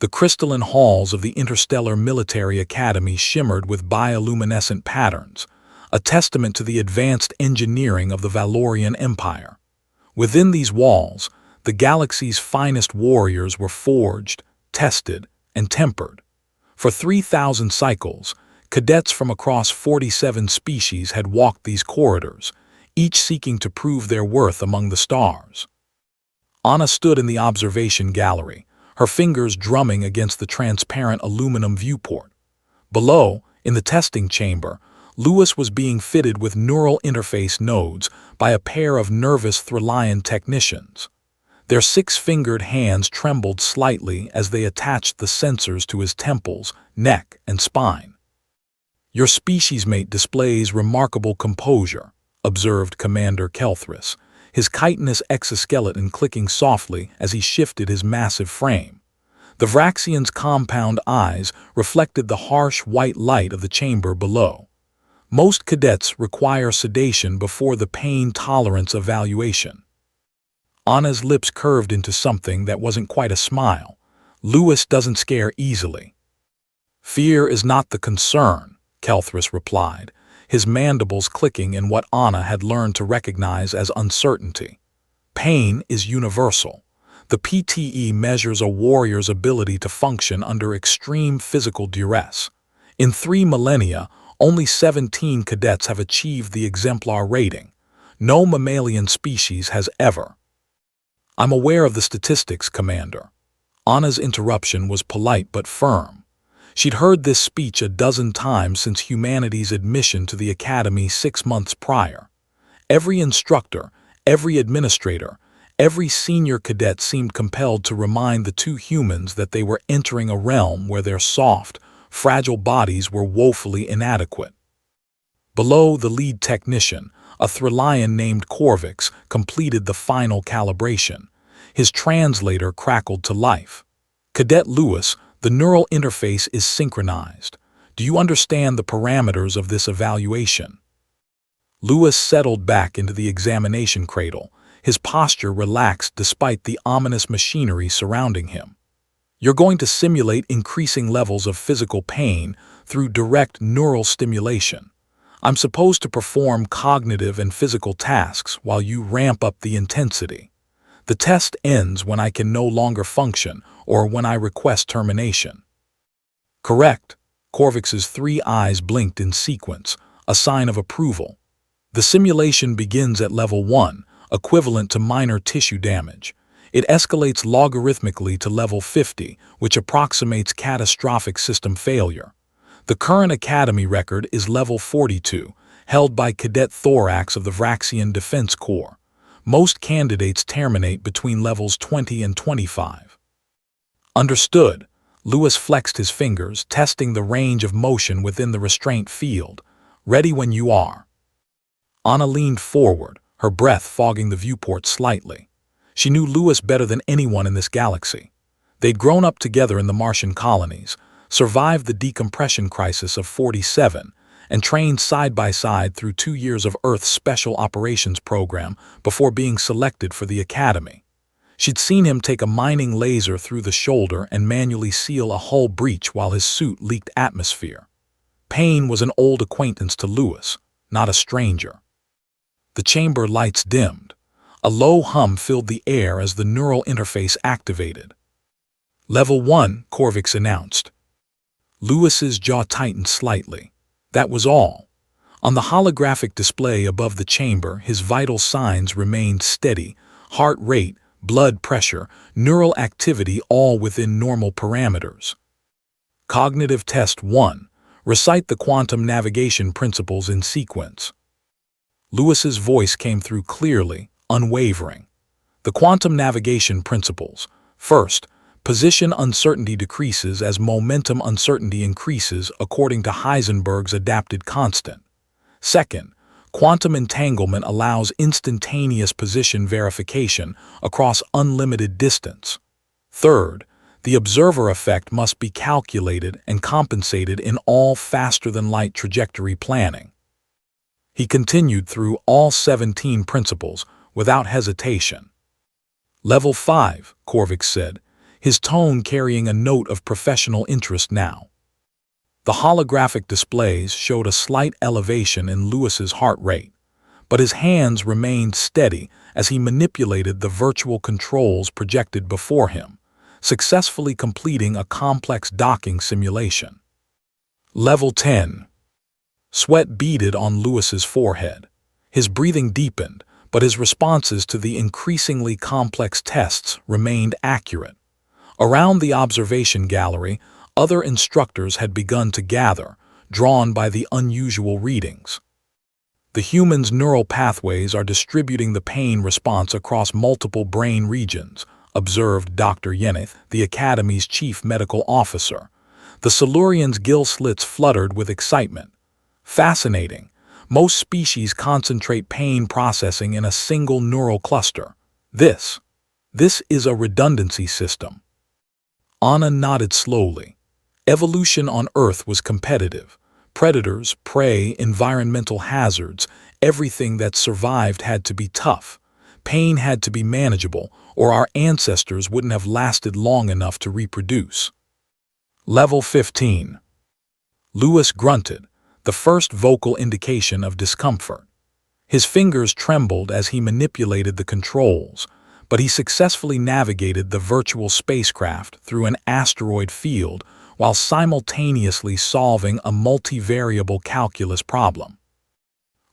The crystalline halls of the Interstellar Military Academy shimmered with bioluminescent patterns, a testament to the advanced engineering of the Valorian Empire. Within these walls, the galaxy's finest warriors were forged, tested, and tempered. For 3,000 cycles, cadets from across 47 species had walked these corridors, each seeking to prove their worth among the stars. Anna stood in the observation gallery, her fingers drumming against the transparent aluminum viewport. Below, in the testing chamber, Lewis was being fitted with neural interface nodes by a pair of nervous Thralian technicians. Their six-fingered hands trembled slightly as they attached the sensors to his temples, neck, and spine. "Your species mate displays remarkable composure," observed Commander Kelthris, his chitinous exoskeleton clicking softly as he shifted his massive frame. The Vraxian's compound eyes reflected the harsh white light of the chamber below. Most cadets require sedation before the pain tolerance evaluation. Anna's lips curved into something that wasn't quite a smile. "Lewis doesn't scare easily." "Fear is not the concern," Kelthris replied, his mandibles clicking in what Anna had learned to recognize as uncertainty. "Pain is universal. The PTE measures a warrior's ability to function under extreme physical duress. In 3 millennia, only 17 cadets have achieved the exemplar rating. No mammalian species has ever." "I'm aware of the statistics, Commander." Anna's interruption was polite but firm. She'd heard this speech a dozen times since humanity's admission to the Academy 6 months prior. Every instructor, every administrator, every senior cadet seemed compelled to remind the two humans that they were entering a realm where their soft, fragile bodies were woefully inadequate. Below, the lead technician, a Thralian named Corvix, completed the final calibration. His translator crackled to life. "Cadet Lewis, the neural interface is synchronized. Do you understand the parameters of this evaluation?" Lewis settled back into the examination cradle, his posture relaxed despite the ominous machinery surrounding him. "You're going to simulate increasing levels of physical pain through direct neural stimulation. I'm supposed to perform cognitive and physical tasks while you ramp up the intensity. The test ends when I can no longer function or when I request termination." "Correct." Corvix's 3 eyes blinked in sequence, a sign of approval. "The simulation begins at level 1, equivalent to minor tissue damage. It escalates logarithmically to level 50, which approximates catastrophic system failure. The current Academy record is level 42, held by Cadet Thorax of the Vraxian Defense Corps. Most candidates terminate between levels 20 and 25. "Understood." Lewis flexed his fingers, testing the range of motion within the restraint field. "Ready when you are." Anna leaned forward, her breath fogging the viewport slightly. She knew Lewis better than anyone in this galaxy. They'd grown up together in the Martian colonies, survived the decompression crisis of 47, and trained side by side through 2 years of Earth's Special Operations Program before being selected for the Academy. She'd seen him take a mining laser through the shoulder and manually seal a hull breach while his suit leaked atmosphere. Pain was an old acquaintance to Lewis, not a stranger. The chamber lights dimmed. A low hum filled the air as the neural interface activated. "Level 1, Corvix announced. Lewis's jaw tightened slightly. That was all. On the holographic display above the chamber, his vital signs remained steady: heart rate, blood pressure, neural activity, all within normal parameters. Cognitive Test 1. Recite the quantum navigation principles in sequence. Lewis's voice came through clearly, unwavering. The quantum navigation principles. First, position uncertainty decreases as momentum uncertainty increases according to Heisenberg's adapted constant. Second, quantum entanglement allows instantaneous position verification across unlimited distance. Third, the observer effect must be calculated and compensated in all faster-than-light trajectory planning. He continued through all 17 principles without hesitation. Level 5, Corvix said. his tone carrying a note of professional interest now. The holographic displays showed a slight elevation in Lewis's heart rate, but his hands remained steady as he manipulated the virtual controls projected before him, successfully completing a complex docking simulation. Level 10. Sweat beaded on Lewis's forehead. His breathing deepened, but his responses to the increasingly complex tests remained accurate. Around the observation gallery, other instructors had begun to gather, drawn by the unusual readings. The human's neural pathways are distributing the pain response across multiple brain regions, observed Dr. Yeneth, the Academy's chief medical officer. The Silurian's gill slits fluttered with excitement. Fascinating. Most species concentrate pain processing in a single neural cluster. This is a redundancy system. Anna nodded slowly. Evolution on Earth was competitive. Predators, prey, environmental hazards, everything that survived had to be tough. Pain had to be manageable, or our ancestors wouldn't have lasted long enough to reproduce. Level 15. Lewis grunted, the first vocal indication of discomfort. His fingers trembled as he manipulated the controls, but he successfully navigated the virtual spacecraft through an asteroid field while simultaneously solving a multivariable calculus problem.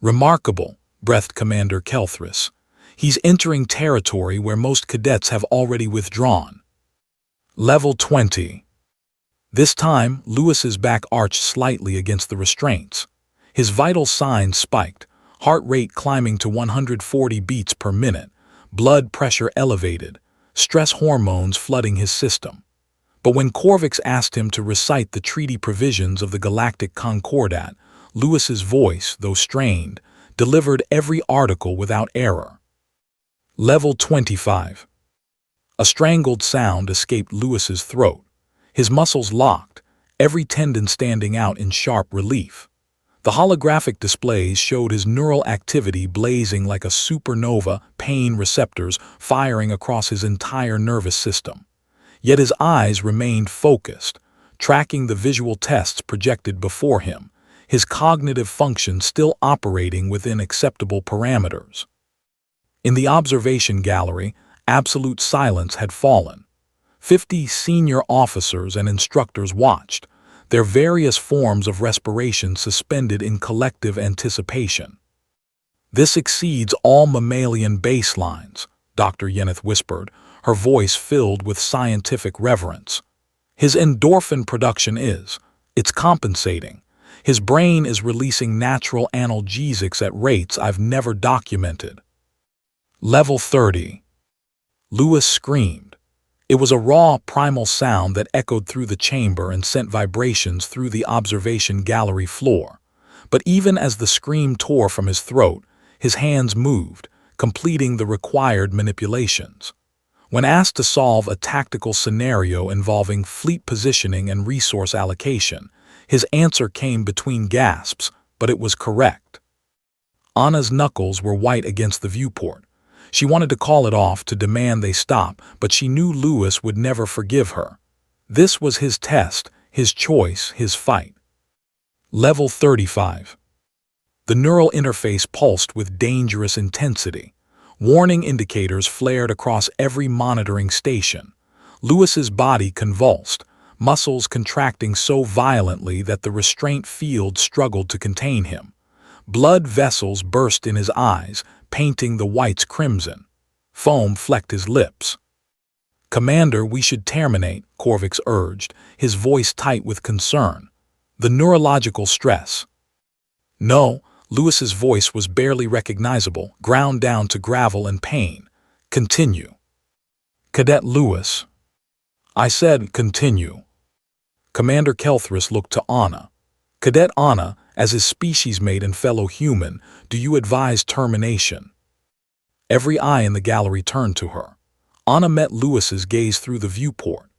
Remarkable, breathed Commander Kelthris. He's entering territory where most cadets have already withdrawn. Level 20. This time, Lewis's back arched slightly against the restraints. His vital signs spiked, heart rate climbing to 140 beats per minute, blood pressure elevated, stress hormones flooding his system. But when Korvax asked him to recite the treaty provisions of the Galactic Concordat, Lewis's voice, though strained, delivered every article without error. Level 25. A strangled sound escaped Lewis's throat. His muscles locked, every tendon standing out in sharp relief. The holographic displays showed his neural activity blazing like a supernova, pain receptors firing across his entire nervous system. Yet his eyes remained focused, tracking the visual tests projected before him, his cognitive function still operating within acceptable parameters. In the observation gallery, absolute silence had fallen. 50 senior officers and instructors watched, their various forms of respiration suspended in collective anticipation. "This exceeds all mammalian baselines," Dr. Yeneth whispered, her voice filled with scientific reverence. "His endorphin production it's compensating. His brain is releasing natural analgesics at rates I've never documented." Level 30. Lewis screamed. It was a raw, primal sound that echoed through the chamber and sent vibrations through the observation gallery floor. But even as the scream tore from his throat, his hands moved, completing the required manipulations. When asked to solve a tactical scenario involving fleet positioning and resource allocation, his answer came between gasps, but it was correct. Anna's knuckles were white against the viewport. She wanted to call it off to demand they stop, but she knew Lewis would never forgive her. This was his test, his choice, his fight. Level 35. The neural interface pulsed with dangerous intensity. Warning indicators flared across every monitoring station. Lewis's body convulsed, muscles contracting so violently that the restraint field struggled to contain him. Blood vessels burst in his eyes, painting the whites crimson. Foam flecked his lips. "Commander, we should terminate," Korvax urged, his voice tight with concern. "The neurological stress." "No," Lewis's voice was barely recognizable, ground down to gravel and pain. "Continue." "Cadet Lewis." "I said continue." Commander Kelthris looked to Anna. "Cadet Anna, as his species mate and fellow human, do you advise termination?" Every eye in the gallery turned to her. Anna met Lewis's gaze through the viewport.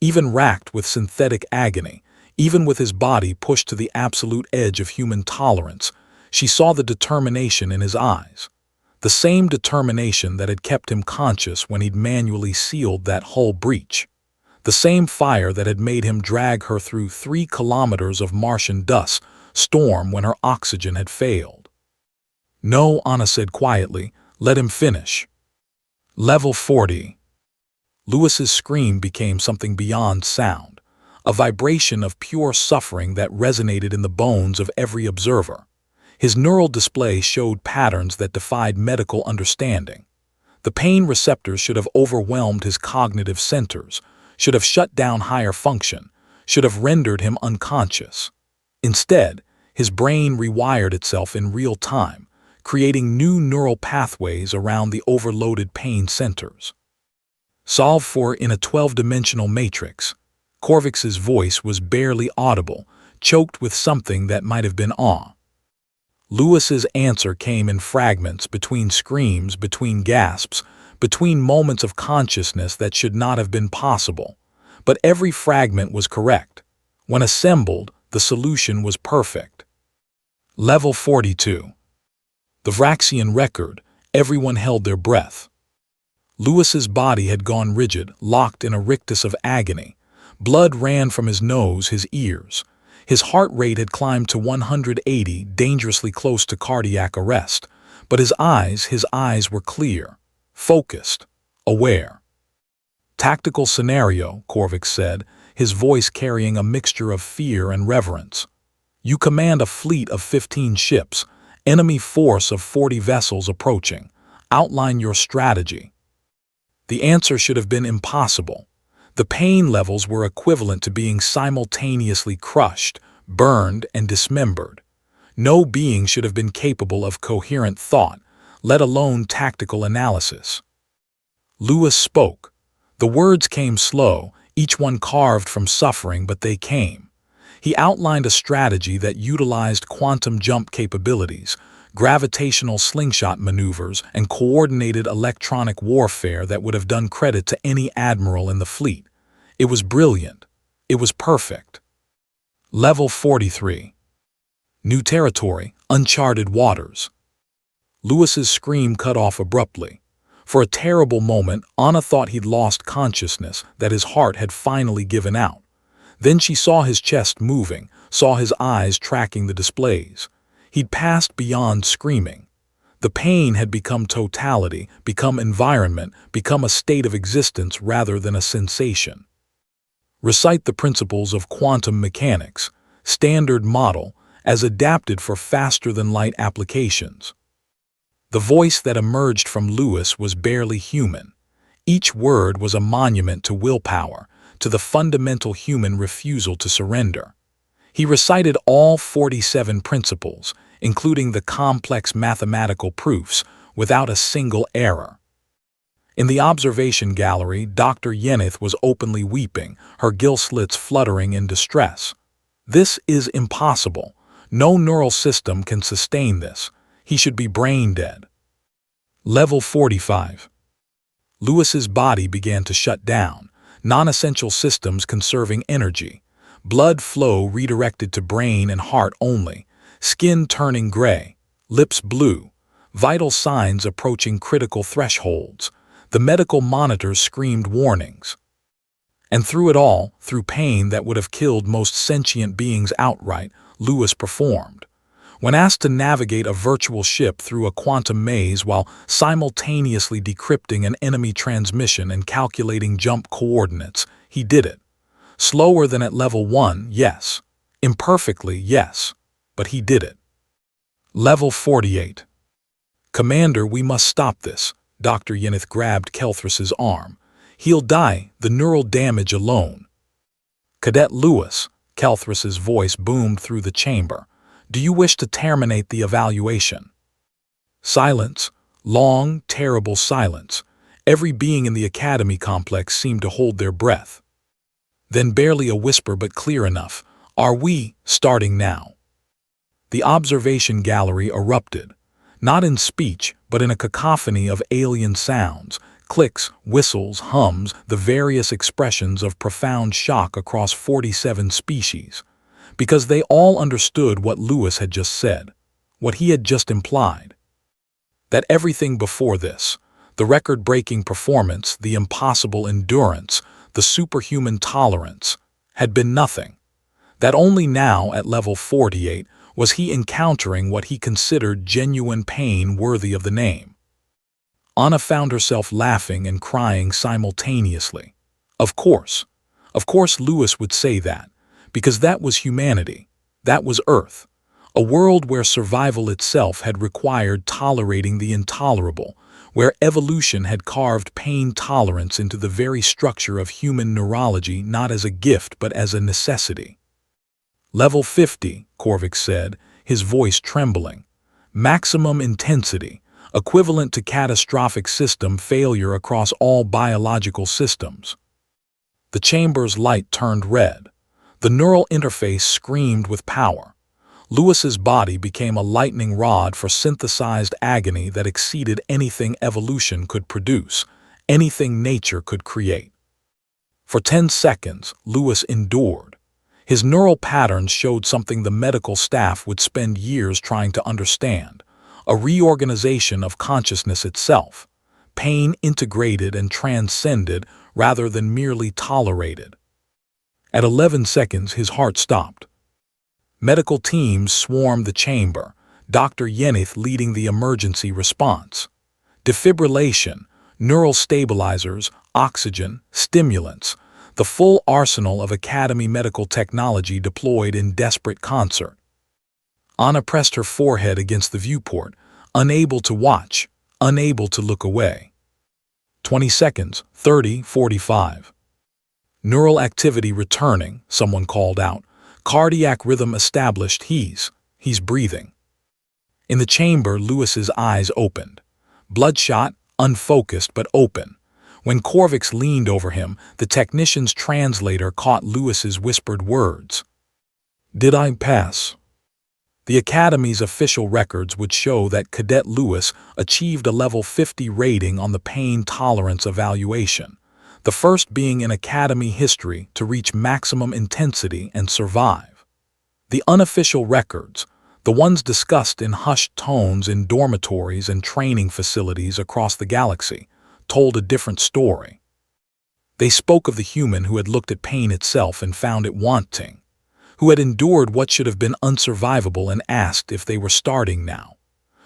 Even racked with synthetic agony, even with his body pushed to the absolute edge of human tolerance, she saw the determination in his eyes. The same determination that had kept him conscious when he'd manually sealed that hull breach. The same fire that had made him drag her through 3 kilometers of Martian dust storm when her oxygen had failed. "No," Anna said quietly. "Let him finish." Level 40. Lewis's scream became something beyond sound, a vibration of pure suffering that resonated in the bones of every observer. His neural display showed patterns that defied medical understanding. The pain receptors should have overwhelmed his cognitive centers, should have shut down higher function, should have rendered him unconscious. Instead, his brain rewired itself in real time, creating new neural pathways around the overloaded pain centers. Solve for in a 12-dimensional matrix. Korvax's voice was barely audible, choked with something that might have been awe. Lewis's answer came in fragments, between screams, between gasps, between moments of consciousness that should not have been possible. But every fragment was correct. When assembled, the solution was perfect. Level 42. The Vraxian record. Everyone held their breath. Lewis's body had gone rigid, locked in a rictus of agony. Blood ran from his nose, his ears. His heart rate had climbed to 180, dangerously close to cardiac arrest. But his eyes were clear, focused, aware. "Tactical scenario," Korvax said, his voice carrying a mixture of fear and reverence. "You command a fleet of 15 ships, enemy force of 40 vessels approaching. Outline your strategy." The answer should have been impossible. The pain levels were equivalent to being simultaneously crushed, burned, and dismembered. No being should have been capable of coherent thought, let alone tactical analysis. Lewis spoke. The words came slow, each one carved from suffering, but they came. He outlined a strategy that utilized quantum jump capabilities, gravitational slingshot maneuvers, and coordinated electronic warfare that would have done credit to any admiral in the fleet. It was brilliant. It was perfect. Level 43. New territory, uncharted waters. Lewis's scream cut off abruptly. For a terrible moment, Anna thought he'd lost consciousness, that his heart had finally given out. Then she saw his chest moving, saw his eyes tracking the displays. He'd passed beyond screaming. The pain had become totality, become environment, become a state of existence rather than a sensation. Recite the principles of quantum mechanics, standard model, as adapted for faster-than-light applications. The voice that emerged from Lewis was barely human. Each word was a monument to willpower, to the fundamental human refusal to surrender. He recited all 47 principles, including the complex mathematical proofs, without a single error. In the observation gallery, Dr. Yenith was openly weeping, her gill slits fluttering in distress. "This is impossible. No neural system can sustain this. He should be brain dead." Level 45. Lewis's body began to shut down, non-essential systems conserving energy. Blood flow redirected to brain and heart only, skin turning gray, lips blue, vital signs approaching critical thresholds. The medical monitors screamed warnings. And through it all, through pain that would have killed most sentient beings outright, Lewis performed. When asked to navigate a virtual ship through a quantum maze while simultaneously decrypting an enemy transmission and calculating jump coordinates, he did it. Slower than at level 1, yes. Imperfectly, yes. But he did it. Level 48. "Commander, we must stop this." Dr. Yenith grabbed Kelthrus's arm. "He'll die, the neural damage alone." "Cadet Lewis," Kelthrus's voice boomed through the chamber. "Do you wish to terminate the evaluation?" Silence. Long, terrible silence. Every being in the academy complex seemed to hold their breath. Then barely a whisper, but clear enough. "Are we starting now?" The observation gallery erupted. Not in speech, but in a cacophony of alien sounds, clicks, whistles, hums, the various expressions of profound shock across 47 species. Because they all understood what Lewis had just said, what he had just implied. That everything before this, the record-breaking performance, the impossible endurance, the superhuman tolerance, had been nothing. That only now, at level 48, was he encountering what he considered genuine pain worthy of the name. Anna found herself laughing and crying simultaneously. Of course. Of course Lewis would say that, because that was humanity. That was Earth. A world where survival itself had required tolerating the intolerable, where evolution had carved pain tolerance into the very structure of human neurology not as a gift but as a necessity. Level 50, Korvik said, his voice trembling. Maximum intensity, equivalent to catastrophic system failure across all biological systems. The chamber's light turned red. The neural interface screamed with power. Lewis's body became a lightning rod for synthesized agony that exceeded anything evolution could produce, anything nature could create. For 10 seconds, Lewis endured. His neural patterns showed something the medical staff would spend years trying to understand, a reorganization of consciousness itself, pain integrated and transcended rather than merely tolerated. At 11 seconds, his heart stopped. Medical teams swarmed the chamber, Dr. Yenith leading the emergency response. Defibrillation, neural stabilizers, oxygen, stimulants, the full arsenal of Academy medical technology deployed in desperate concert. Anna pressed her forehead against the viewport, unable to watch, unable to look away. 20 seconds, 30, 45. Neural activity returning, someone called out. Cardiac rhythm established, he's breathing. In the chamber, Lewis's eyes opened. Bloodshot, unfocused, but open. When Korvix leaned over him, the technician's translator caught Lewis's whispered words. "Did I pass?" The Academy's official records would show that Cadet Lewis achieved a level 50 rating on the pain tolerance evaluation, the first being in Academy history to reach maximum intensity and survive. The unofficial records, the ones discussed in hushed tones in dormitories and training facilities across the galaxy, told a different story. They spoke of the human who had looked at pain itself and found it wanting, who had endured what should have been unsurvivable and asked if they were starting now,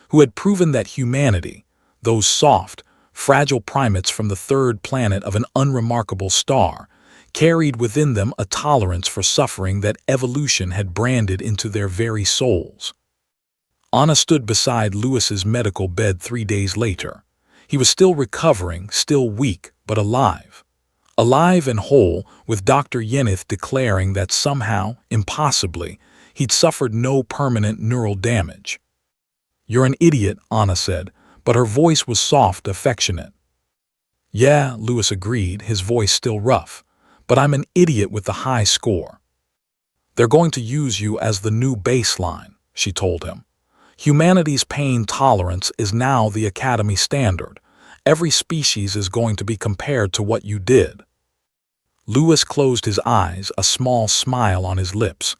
who had proven that humanity, those soft, fragile primates from the third planet of an unremarkable star, carried within them a tolerance for suffering that evolution had branded into their very souls. Anna stood beside Lewis's medical bed 3 days later. He was still recovering, still weak, but alive. Alive and whole, with Dr. Yenith declaring that somehow, impossibly, he'd suffered no permanent neural damage. "You're an idiot," Anna said, but her voice was soft, affectionate. "Yeah," Lewis agreed, his voice still rough, "but I'm an idiot with the high score." "They're going to use you as the new baseline," she told him. "Humanity's pain tolerance is now the Academy standard. Every species is going to be compared to what you did." Lewis closed his eyes, a small smile on his lips.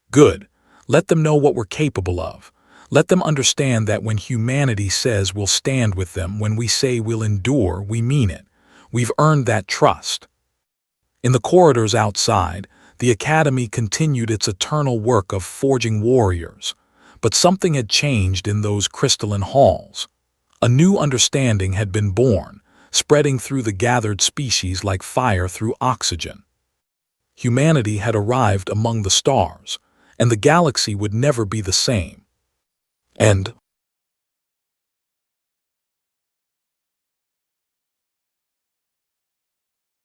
"Good. Let them know what we're capable of. Let them understand that when humanity says we'll stand with them, when we say we'll endure, we mean it. We've earned that trust." In the corridors outside, the Academy continued its eternal work of forging warriors. But something had changed in those crystalline halls. A new understanding had been born, spreading through the gathered species like fire through oxygen. Humanity had arrived among the stars, and the galaxy would never be the same. End